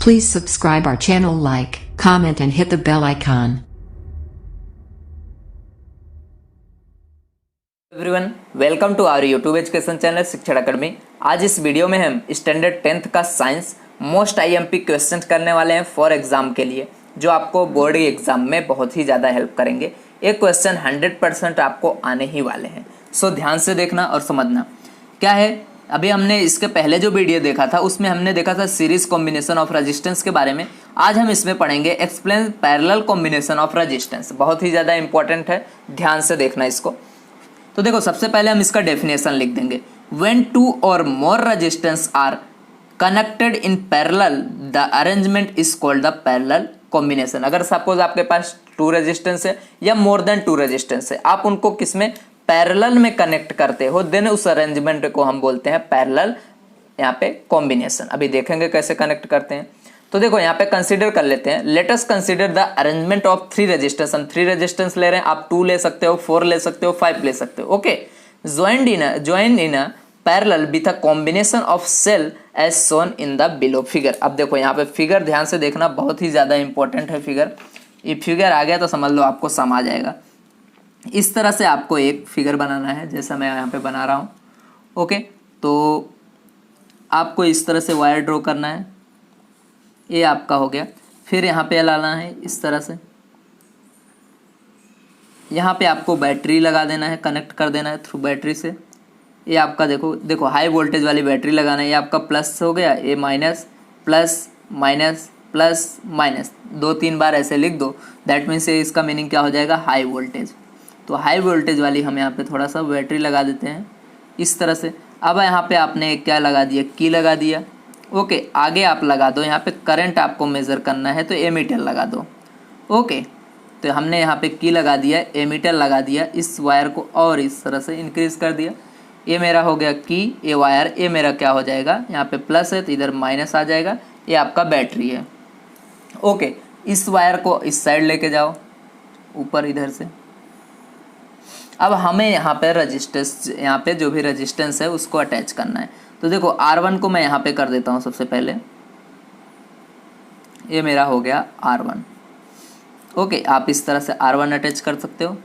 Please subscribe our channel, like, comment and hit the bell icon. Everyone, welcome to our YouTube education channel Shikshan academy. आज इस video में हम standard 10th का science most IMP question करने वाले हैं for exam के लिए, जो आपको बोर्ड एग्जाम में बहुत ही ज़्यादा हेल्प करेंगे। ये क्वेश्चन 100% आपको आने ही वाले हैं, सो ध्यान से देखना और समझना। क्या है, अभी हमने इसके पहले जो वीडियो देखा था उसमें हमने देखा था सीरीज कॉम्बिनेशन ऑफ रेजिस्टेंस के बारे में। आज हम इसमें पढ़ेंगे explain parallel combination of resistance. बहुत ही ज़्यादा इंपॉर्टेंट है, ध्यान से देखना इसको। तो देखो, सबसे पहले हम इसका डेफिनेशन लिख देंगे। व्हेन टू और more resistance R connected in parallel the arrangement is called the parallel combination. अगर सपोज आपके पास 2 रेजिस्टेंस है या मोर देन 2 रेजिस्टेंस है, आप उनको किसमें पैरेलल में कनेक्ट करते हो, देन उस अरेंजमेंट को हम बोलते हैं पैरेलल, यहाँ पे कॉम्बिनेशन। अभी देखेंगे कैसे कनेक्ट करते हैं। तो देखो, यहाँ पे कंसीडर कर लेते हैं। Let us consider the arrangement of 3 resistance. हम 3 रेजिस्टेंस ले रहे हैं, आप 2 ले सकते हो, 4 ले सकते हो, 5 ले सकते हो। Okay, join in a parallel with a combination of cell as shown in the below figure. अब देखो, यहाँ पे फिगर ध्यान से देखना, बहुत ही ज्यादा इंपॉर्टेंट है फिगर। ये फिगर आ गया तो समझ लो आपको सम आ जाएगा। इस तरह से आपको एक फिगर बनाना है, जैसा मैं यहाँ पे बना रहा हूँ। ओके, तो आपको इस तरह से वायर ड्रॉ करना है। ये आपका हो गया। फिर यहाँ पे लाना है इस तरह से, यहाँ पे आपको बैटरी लगा देना है, कनेक्ट कर देना है थ्रू बैटरी से। ये आपका देखो हाई वोल्टेज वाली बैटरी लगाना है। ये आपका प्लस हो गया, ये minus, plus minus, plus minus 2-3 बार ऐसे लिख दो। दैट मीन्स इसका मीनिंग क्या हो जाएगा, हाई वोल्टेज। तो हाई वोल्टेज वाली हम यहाँ पे थोड़ा सा बैटरी लगा देते हैं इस तरह से। अब यहाँ पे आपने क्या लगा दिया, की लगा दिया। ओके, आगे आप लगा दो, यहाँ पे करंट आपको मेज़र करना है तो एमीटर लगा दो। ओके, तो हमने यहाँ पे की लगा दिया, एमीटर लगा दिया, इस वायर को और इस तरह से इंक्रीज कर दिया। ये मेरा हो गया की, ये वायर, ये मेरा क्या हो जाएगा, यहाँ पे प्लस है तो इधर माइनस आ जाएगा। ये आपका बैटरी है। ओके, इस वायर को इस साइड लेके जाओ ऊपर इधर से। अब हमें यहाँ पे रजिस्टेंस, यहाँ पे जो भी रजिस्टेंस है उसको अटैच करना है। तो देखो, R1 को मैं यहाँ पे कर देता हूँ सबसे पहले। ये मेरा हो गया R1। ओके, आप इस तरह से R1 अटैच कर सकते हो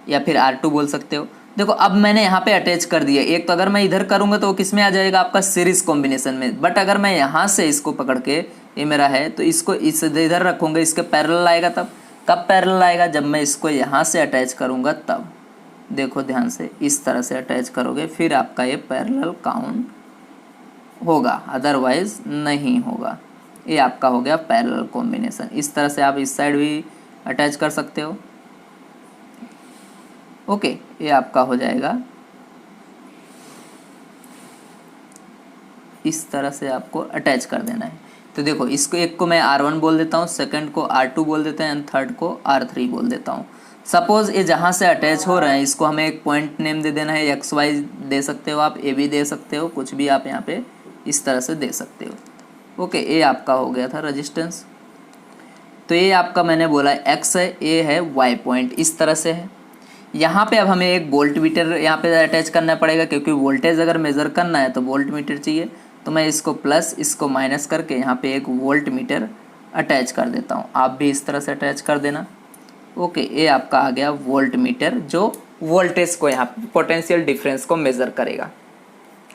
या फिर R2 बोल सकते हो। देखो, अब मैंने यहाँ पे अटैच कर दिया एक। तो अगर मैं इधर करूँगा तो वो किस में आ जाएगा, आपका सीरीज कॉम्बिनेशन में। बट अगर मैं यहाँ से इसको पकड़ के, ये मेरा है तो इसको इस इधर रखूँगा, इसके पैरेलल आएगा। तब कब पैरेलल आएगा, जब मैं इसको यहाँ से अटैच करूँगा तब। देखो ध्यान से, इस तरह से अटैच करोगे फिर आपका ये पैरेलल काउंट होगा, अदरवाइज नहीं होगा। ये आपका हो गया पैरेलल कॉम्बिनेशन। इस तरह से आप इस साइड भी अटैच कर सकते हो। ओके, ये आपका हो जाएगा। इस तरह से आपको अटैच कर देना है। तो देखो, इसको एक को मैं R1 बोल देता हूँ, सेकंड को R2 बोल देते हैं एंड थर्ड को R3 बोल देता हूँ। सपोज ये जहाँ से अटैच हो रहे हैं इसको हमें एक पॉइंट नेम दे देना है। XY दे सकते हो आप, A भी दे सकते हो, कुछ भी आप यहाँ पे इस तरह से दे सकते हो। ओके, ये आपका हो गया था रेजिस्टेंस। तो ये आपका मैंने बोला X है, A है, Y पॉइंट इस तरह से है। यहाँ पे अब हमें एक वोल्ट मीटर यहाँ पे अटैच करना पड़ेगा, क्योंकि वोल्टेज अगर मेज़र करना है तो वोल्ट मीटर चाहिए। तो मैं इसको प्लस, इसको माइनस करके यहाँ पे एक वोल्ट मीटर अटैच कर देता हूँ। आप भी इस तरह से अटैच कर देना। ओके, ये आपका आ गया वोल्ट मीटर, जो वोल्टेज को, यहाँ पे पोटेंशियल डिफरेंस को मेज़र करेगा।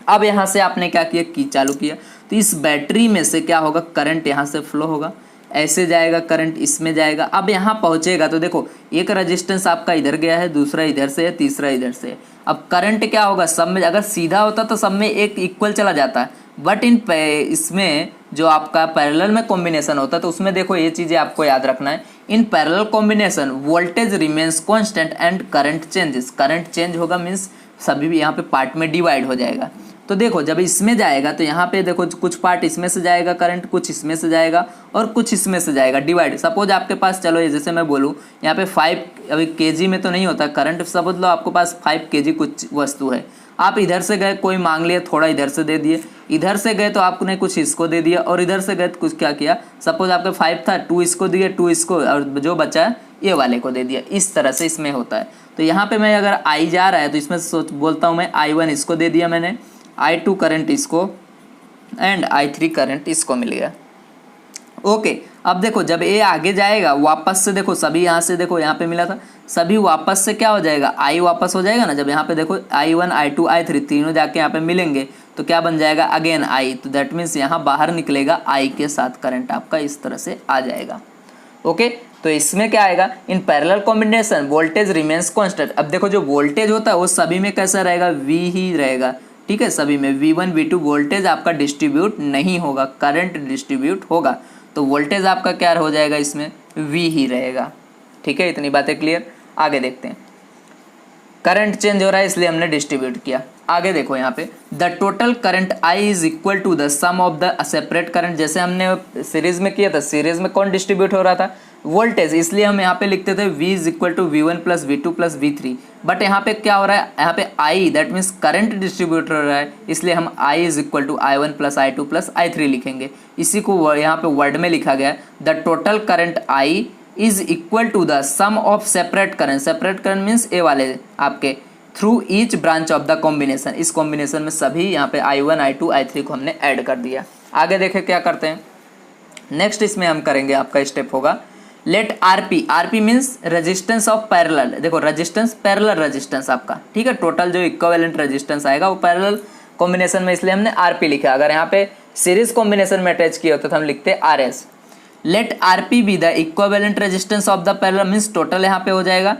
अब यहाँ से आपने क्या किया, की चालू किया तो इस बैटरी में से क्या होगा, करंट यहाँ से फ्लो होगा, ऐसे जाएगा करंट, इसमें जाएगा। अब यहाँ पहुँचेगा तो देखो, एक रेजिस्टेंस आपका इधर गया है, दूसरा इधर से है, तीसरा इधर से है। अब करंट क्या होगा, सब में अगर सीधा होता तो सब में एक इक्वल चला जाता है। बट इसमें जो आपका पैरेलल में कॉम्बिनेशन होता है तो उसमें देखो, ये चीज़ें आपको याद रखना है। In parallel combination voltage remains constant and current changes. Current change होगा मीन्स सभी भी यहाँ पे पार्ट में डिवाइड हो जाएगा। तो देखो, जब इसमें जाएगा तो यहाँ पे देखो, कुछ पार्ट इसमें से जाएगा करंट, कुछ इसमें से जाएगा और कुछ इसमें से जाएगा डिवाइड। सपोज आपके पास, चलो ये जैसे मैं बोलूँ यहाँ पे 5, अभी केजी में तो नहीं होता करंट, समझ लो आपके पास 5 केजी कुछ वस्तु है। आप इधर से गए, कोई मांग लिया, थोड़ा इधर से दे दिए, इधर से गए तो आपने कुछ इसको दे दिया, और इधर से गए तो कुछ क्या किया, सपोज आपके 5 था, 2 इसको दिए, 2 इसको, और जो बचा है ये वाले को दे दिया। इस तरह से इसमें होता है। तो यहाँ पे मैं अगर I जा रहा है तो इसमें सोच बोलता हूँ मैं I1 इसको दे दिया मैंने, I2 करंट इसको एंड I3 करंट इसको मिल गया। ओके अब देखो जब ए आगे जाएगा वापस से देखो सभी यहाँ से देखो यहाँ पे मिला था सभी वापस से क्या हो जाएगा आई वापस हो जाएगा ना। जब यहाँ पे देखो I1 I2 I3 तीनों जाके यहाँ पे मिलेंगे तो क्या बन जाएगा अगेन आई। तो दैट मीन्स यहाँ बाहर निकलेगा आई के साथ करंट आपका इस तरह से आ जाएगा। ओके तो इसमें क्या आएगा in parallel combination voltage remains constant. अब देखो जो वोल्टेज होता है वो सभी में कैसा रहेगा V ही रहेगा। ठीक है सभी में V1 V2 वोल्टेज आपका डिस्ट्रीब्यूट नहीं होगा करंट डिस्ट्रीब्यूट होगा। तो वोल्टेज आपका क्या हो जाएगा इसमें V ही रहेगा। ठीक है इतनी बातें क्लियर। आगे देखते हैं करंट चेंज हो रहा है इसलिए हमने डिस्ट्रीब्यूट किया। आगे देखो यहाँ पे the total current I is equal to the sum of the separate current. जैसे हमने सीरीज में किया था सीरीज में कौन डिस्ट्रीब्यूट हो रहा था वोल्टेज, इसलिए हम यहाँ पे लिखते थे V is equal to V1 plus V2 plus V3। But यहाँ पे क्या हो रहा है यहाँ पे I that means current distribute हो रहा है इसलिए हम I is equal to I1 plus I2 plus I3 लिखेंगे। इसी को यहाँ पे वर्ड में लिखा गया है the total current I is equal to the sum of separate current. Separate current means ए वाले आपके through each branch of the combination. इस कॉम्बिनेशन में सभी यहाँ पे I1 I2 I3 को हमने ऐड कर दिया। आगे देखें क्या करते हैं नेक्स्ट इसमें हम करेंगे आपका स्टेप होगा let RP means resistance of parallel. देखो रेजिस्टेंस पैरेलल रेजिस्टेंस आपका ठीक है टोटल जो इक्विवेलेंट रेजिस्टेंस आएगा वो पैरेलल कॉम्बिनेशन में इसलिए हमने आरपी लिखा। अगर यहाँ पे सीरीज कॉम्बिनेशन में अटैच किया होता तो हम लिखते RS. Let RP be the equivalent resistance of the parallel means total यहाँ पे हो जाएगा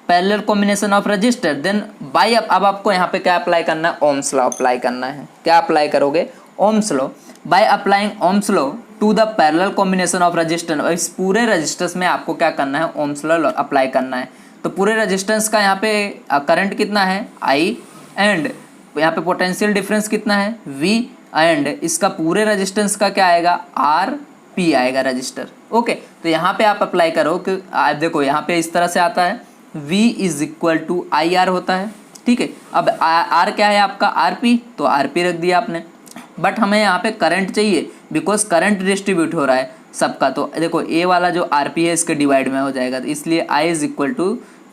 parallel combination of resistor. Then by अब आपको यहाँ पे क्या अप्लाई करना है ओम्स लॉ अप्लाई करना है। क्या अप्लाई करोगे Ohm's law. By applying Ohm's law to the parallel combination of resistance. इस पूरे रजिस्टेंस में आपको क्या करना है ओम्स लॉ अप्लाई करना है। तो पूरे रजिस्टेंस का यहाँ पे करंट कितना है I एंड यहाँ पे पोटेंशियल डिफरेंस कितना है V एंड इसका पूरे रजिस्टेंस का क्या आएगा RP आएगा रजिस्टर। ओके तो यहाँ पे आप अप्लाई करो कि आप देखो यहाँ पे इस तरह से आता है V is equal to IR होता है। ठीक है अब R क्या है आपका RP तो RP रख दिया आपने। बट हमें यहाँ पे करंट चाहिए बिकॉज करंट डिस्ट्रीब्यूट हो रहा है सबका। तो देखो ए वाला जो आरपी है इसके डिवाइड में हो जाएगा तो इसलिए I is equal to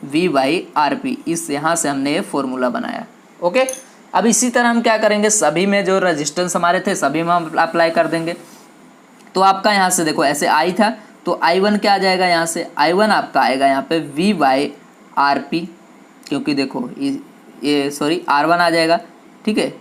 V by RP। इस यहाँ से हमने ये फॉर्मूला बनाया। ओके अब इसी तरह हम क्या करेंगे सभी में जो रेजिस्टेंस हमारे थे सभी में हम अप्लाई कर देंगे। तो आपका यहाँ से देखो ऐसे I था तो I1 क्या आ जाएगा यहाँ से I1 आपका आएगा यहाँ पे V बाई RP क्योंकि देखो ये सॉरी R1 आ जाएगा। ठीक है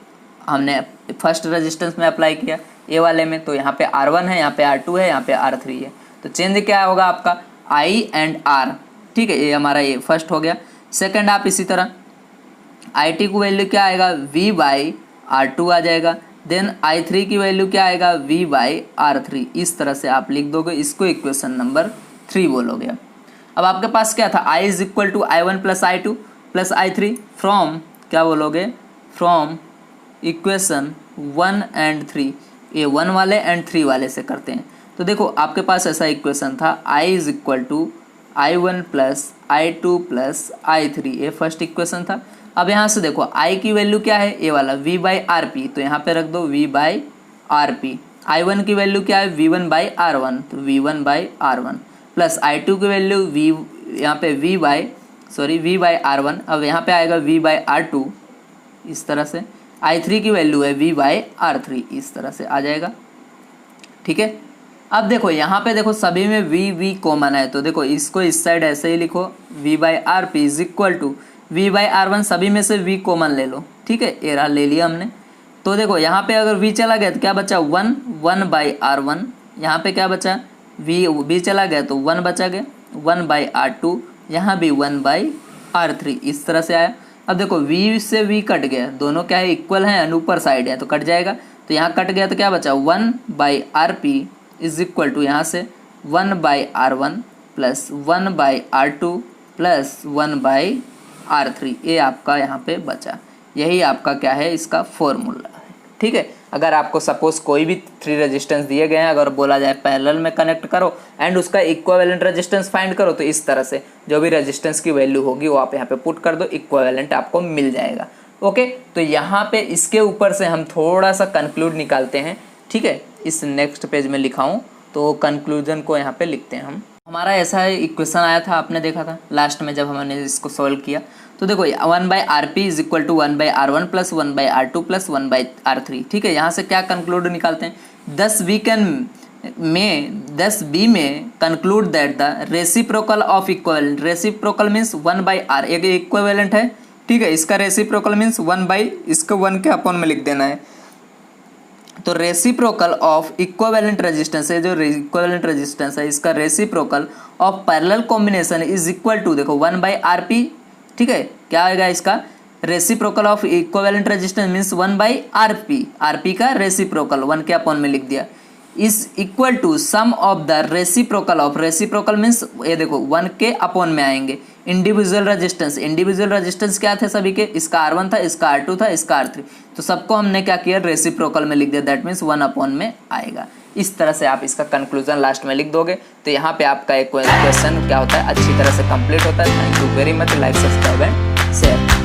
हमने फर्स्ट रेजिस्टेंस में अप्लाई किया ए वाले में तो यहाँ पे R1 है यहाँ पे R2 है यहाँ पे R3 है। तो चेंज क्या होगा आपका I एंड R। ठीक है ये हमारा ये फर्स्ट हो गया। सेकंड आप इसी तरह IT की वैल्यू क्या आएगा V बाई R2 आ जाएगा। देन I3 की वैल्यू क्या आएगा V बाई R3। इस तरह से आप लिख दोगे इसको इक्वेशन नंबर 3 बोलोगे। अब आपके पास क्या था I is equal to I1 plus I2 plus I3 फ्रॉम क्या बोलोगे फ्रॉम इक्वेशन 1 एंड 3। ये 1 वाले एंड 3 वाले से करते हैं। तो देखो आपके पास ऐसा इक्वेशन था I is equal to I1 plus I2 plus I3 ये फर्स्ट इक्वेशन था। अब यहाँ से देखो I की वैल्यू क्या है ये वाला V बाई RP तो यहाँ पे रख दो V बाई RP। I1 की वैल्यू क्या है V1 बाई R1 तो V1 by R1 plus I2 की वैल्यू यहाँ पे V बाई R1। अब यहाँ पे आएगा V बाई R2 इस तरह से। I3 की वैल्यू है V बाई R3 इस तरह से आ जाएगा। ठीक है अब देखो यहाँ पे देखो सभी में V कॉमन है तो देखो इसको इस साइड ऐसे ही लिखो V by RP is equal to V by R1। सभी में से V कॉमन ले लो। ठीक है ये रहा ले लिया हमने। तो देखो यहाँ पे अगर V चला गया तो क्या बचा 1 बाई R1। यहाँ पे क्या बचा V चला गया तो 1 बचा गया 1 बाई R2 यहाँ भी 1 बाई R3 इस तरह से आया। अब देखो V से V कट गया दोनों क्या है इक्वल हैं एंड ऊपर साइड है तो कट जाएगा। तो यहाँ कट गया तो क्या बचा 1 by RP is equal to यहाँ से 1 by R1 plus 1 by R2 plus 1 by R3 ये आपका यहाँ पे बचा। यही आपका क्या है इसका फॉर्मूला है। ठीक है अगर आपको सपोज कोई भी 3 रेजिस्टेंस दिए गए हैं अगर बोला जाए पैरेलल में कनेक्ट करो एंड उसका इक्विवेलेंट रेजिस्टेंस फाइंड करो तो इस तरह से जो भी रेजिस्टेंस की वैल्यू होगी वो आप यहाँ पे पुट कर दो इक्विवेलेंट आपको मिल जाएगा। ओके तो यहाँ पे इसके ऊपर से हम थोड़ा सा कंक्लूड निकालते हैं। ठीक है इस नेक्स्ट पेज में लिखाऊँ तो कंक्लूजन को यहाँ पे लिखते हैं हम। हमारा ऐसा इक्वेशन आया था आपने देखा था लास्ट में जब हमने इसको सॉल्व किया। तो देखो 1 by RP is equal to 1 by R1 plus 1 by R2 plus 1 by R3। ठीक है यहाँ से क्या कंक्लूड निकालते हैं 10 बी में conclude that the reciprocal of equivalent, reciprocal means 1/r, एक इक्विवेलेंट है, ठीक है, इसका रेसिप्रोकल मीन्स 1 इसको 1 के अपॉन में लिख देना है। तो रेसिप्रोकल ऑफ इक्विवेलेंट रेजिस्टेंस है, जो इक्विवेलेंट रेजिस्टेंस है इसका reciprocal of parallel combination is equal to, देखो 1/rp, ठीक है, क्या आएगा इसका reciprocal of equivalent resistance means 1/rp, rp का रेसिप्रोकल 1 के अपॉन में लिख दिया, is equal to sum of the reciprocal of, reciprocal means ये देखो 1 के अपॉन में आएंगे, इंडिविजुअल रेजिस्टेंस, इंडिविजुअल रेजिस्टेंस क्या थे सभी के, इसका R1 था, इसका R2 था, इसका R3, तो सबको हमने क्या किया रेसिप्रोकल में लिख दिया, दैट मीन्स 1 अपॉन में आएगा। इस तरह से आप इसका कंक्लूजन लास्ट में लिख दोगे तो यहाँ पे आपका एक क्वेश्चन क्या होता है अच्छी तरह से कंप्लीट होता है। Thank you very much, like subscribe and share.